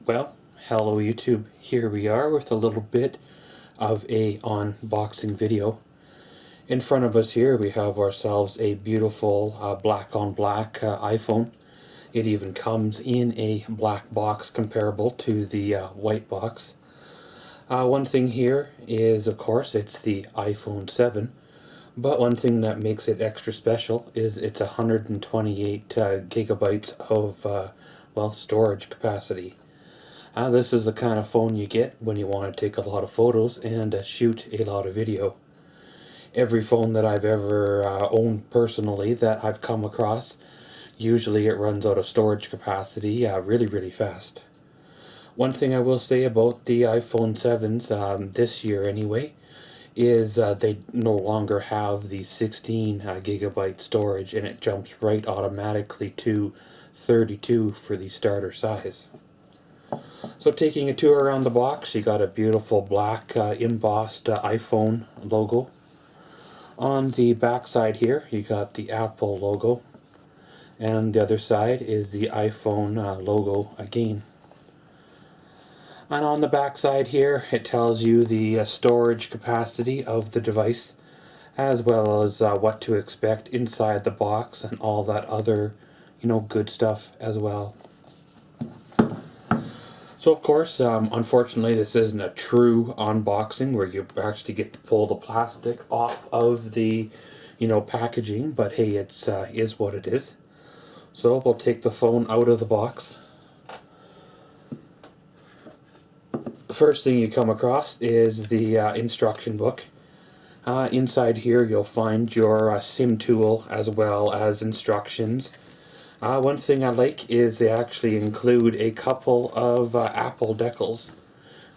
Well, hello YouTube. Here we are with a little bit of a unboxing video. In front of us here we have ourselves a beautiful black on black iPhone. It even comes in a black box comparable to the white box. One thing here is, of course, it's the iPhone 7. But one thing that makes it extra special is it's 128 gigabytes of storage capacity. This is the kind of phone you get when you want to take a lot of photos and shoot a lot of video. Every phone that I've ever owned personally that I've come across, usually it runs out of storage capacity really fast. One thing I will say about the iPhone 7s, this year anyway, is they no longer have the 16 gigabyte storage, and it jumps right automatically to 32 for the starter size. So taking a tour around the box, you got a beautiful black embossed iPhone logo. On the back side here, you got the Apple logo, and the other side is the iPhone logo again. And on the back side here, it tells you the storage capacity of the device, as well as what to expect inside the box and all that other, good stuff as well. So of course, unfortunately, this isn't a true unboxing where you actually get to pull the plastic off of the, packaging. But hey, it's is what it is. So we'll take the phone out of the box. The first thing you come across is the instruction book. Inside here, you'll find your SIM tool as well as instructions. One thing I like is they actually include a couple of Apple decals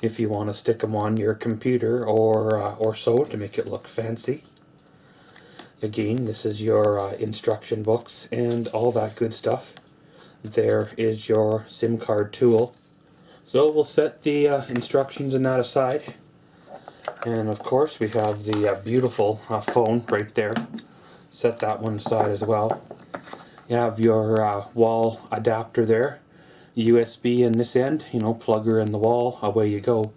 if you want to stick them on your computer or so to make it look fancy. Again, this is your instruction books and all that good stuff. There is your SIM card tool. So we'll set the instructions and that aside. And of course we have the beautiful phone right there. Set that one aside as well. You have your wall adapter there, USB in this end, plug her in the wall, away you go.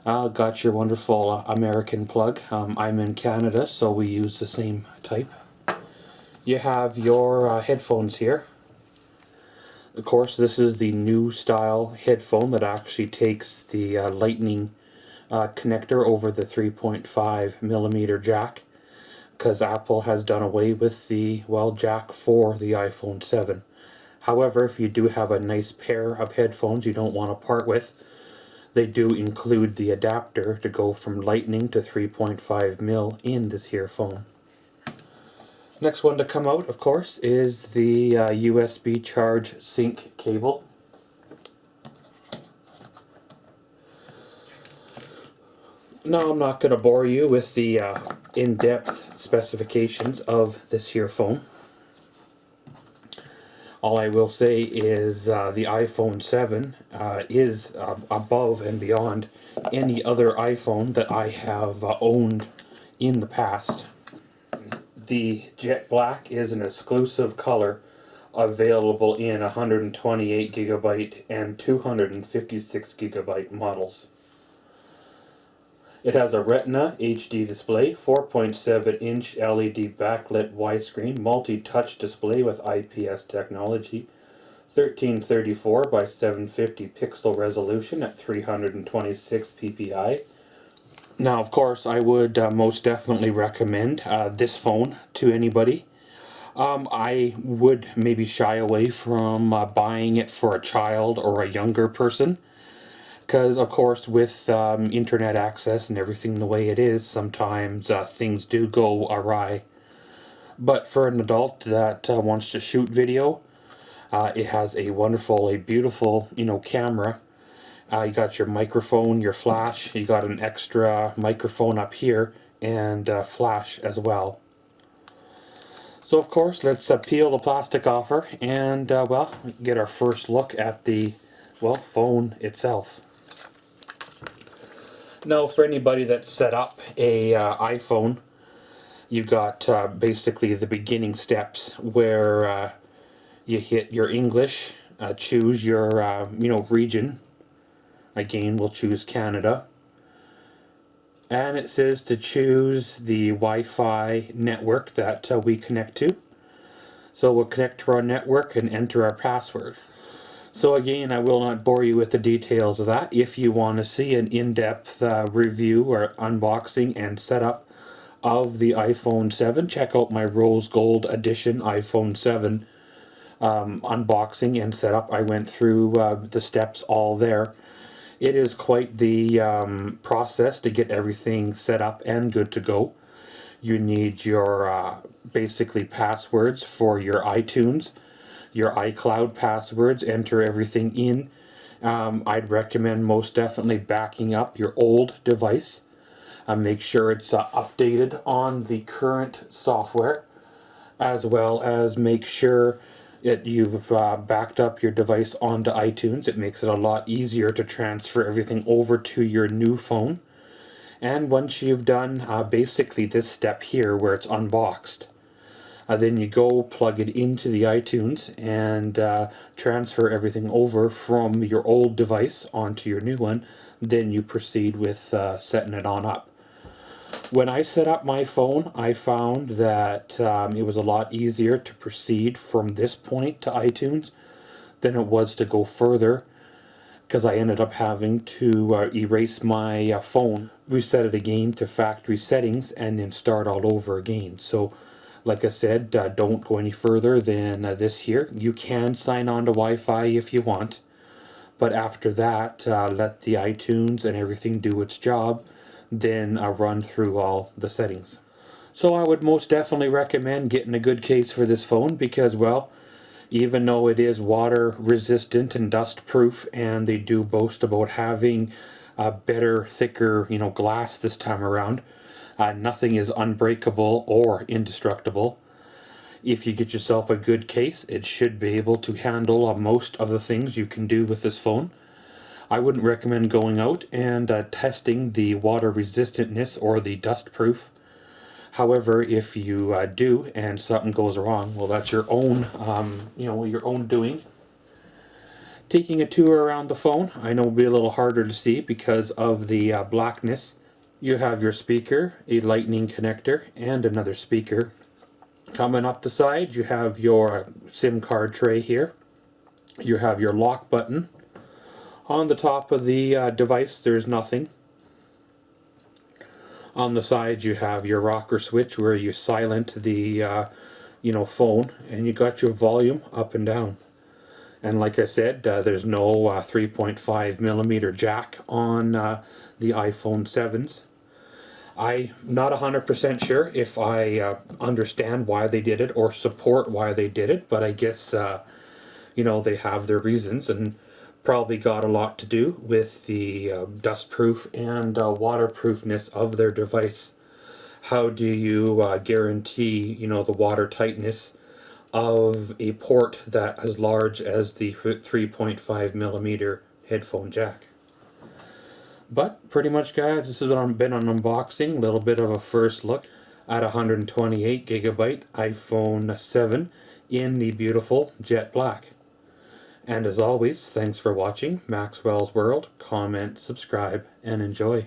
Got your wonderful American plug. I'm in Canada, so we use the same type. You have your headphones here. Of course, this is the new style headphone that actually takes the lightning connector over the 3.5 millimeter jack, because Apple has done away with the jack for the iPhone 7. However, if you do have a nice pair of headphones you don't want to part with, they do include the adapter to go from lightning to 3.5 mil in this here phone. Next one to come out, of course, is the USB charge sync cable. Now, I'm not going to bore you with the in-depth specifications of this here phone. All I will say is the iPhone 7 is above and beyond any other iPhone that I have owned in the past. The jet black is an exclusive color available in 128 gigabyte and 256 gigabyte models. It has a Retina HD display, 4.7-inch LED backlit widescreen, multi-touch display with IPS technology, 1334 by 750 pixel resolution at 326 ppi. Now, of course, I would most definitely recommend this phone to anybody. I would maybe shy away from buying it for a child or a younger person, because of course with internet access and everything the way it is, sometimes things do go awry. But for an adult that wants to shoot video, it has a wonderful, a beautiful, camera. You got your microphone, your flash, you got an extra microphone up here, and flash as well. So of course, let's peel the plastic off her and get our first look at the phone itself. Now, for anybody that set up a iPhone, you got basically the beginning steps where you hit your English, choose your region, Again, we'll choose Canada. And it says to choose the Wi-Fi network that we connect to. So we'll connect to our network and enter our password. So again, I will not bore you with the details of that. If you want to see an in-depth review or unboxing and setup of the iPhone 7, check out my Rose Gold Edition iPhone 7 unboxing and setup. I went through the steps all there. It is quite the process to get everything set up and good to go. You need your basically passwords for your iTunes, your iCloud passwords, enter everything in. I'd recommend most definitely backing up your old device. Make sure it's updated on the current software, as well as make sure that you've backed up your device onto iTunes. It makes it a lot easier to transfer everything over to your new phone. And once you've done basically this step here where it's unboxed, then you go plug it into the iTunes and transfer everything over from your old device onto your new one. Then you proceed with setting it on up. When I set up my phone, I found that it was a lot easier to proceed from this point to iTunes than it was to go further, because I ended up having to erase my phone, reset it again to factory settings, and then start all over again. So like I said, don't go any further than this here. You can sign on to Wi-Fi if you want, but after that, let the iTunes and everything do its job, then run through all the settings. So I would most definitely recommend getting a good case for this phone because, well, even though it is water resistant and dust proof, and they do boast about having a better, thicker, glass this time around, nothing is unbreakable or indestructible. If you get yourself a good case, it should be able to handle most of the things you can do with this phone. I wouldn't recommend going out and testing the water resistantness or the dust proof. However, if you do and something goes wrong, well, that's your own, your own doing. Taking a tour around the phone, I know will be a little harder to see because of the blackness. You have your speaker, a lightning connector, and another speaker. Coming up the side, you have your SIM card tray here. You have your lock button. On the top of the device, there's nothing. On the side, you have your rocker switch where you silent the phone, and you got your volume up and down. And like I said, there's no 3.5 millimeter jack on the iPhone 7s. I'm not 100% sure if I understand why they did it or support why they did it, but I guess they have their reasons, and probably got a lot to do with the dustproof and waterproofness of their device. How do you guarantee the water tightness of a port that as large as the 3.5 millimeter headphone jack? But pretty much, guys, this has been an unboxing, a little bit of a first look at 128 gigabyte iPhone 7 in the beautiful jet black. And as always, thanks for watching Maxwell's World. Comment, subscribe, and enjoy.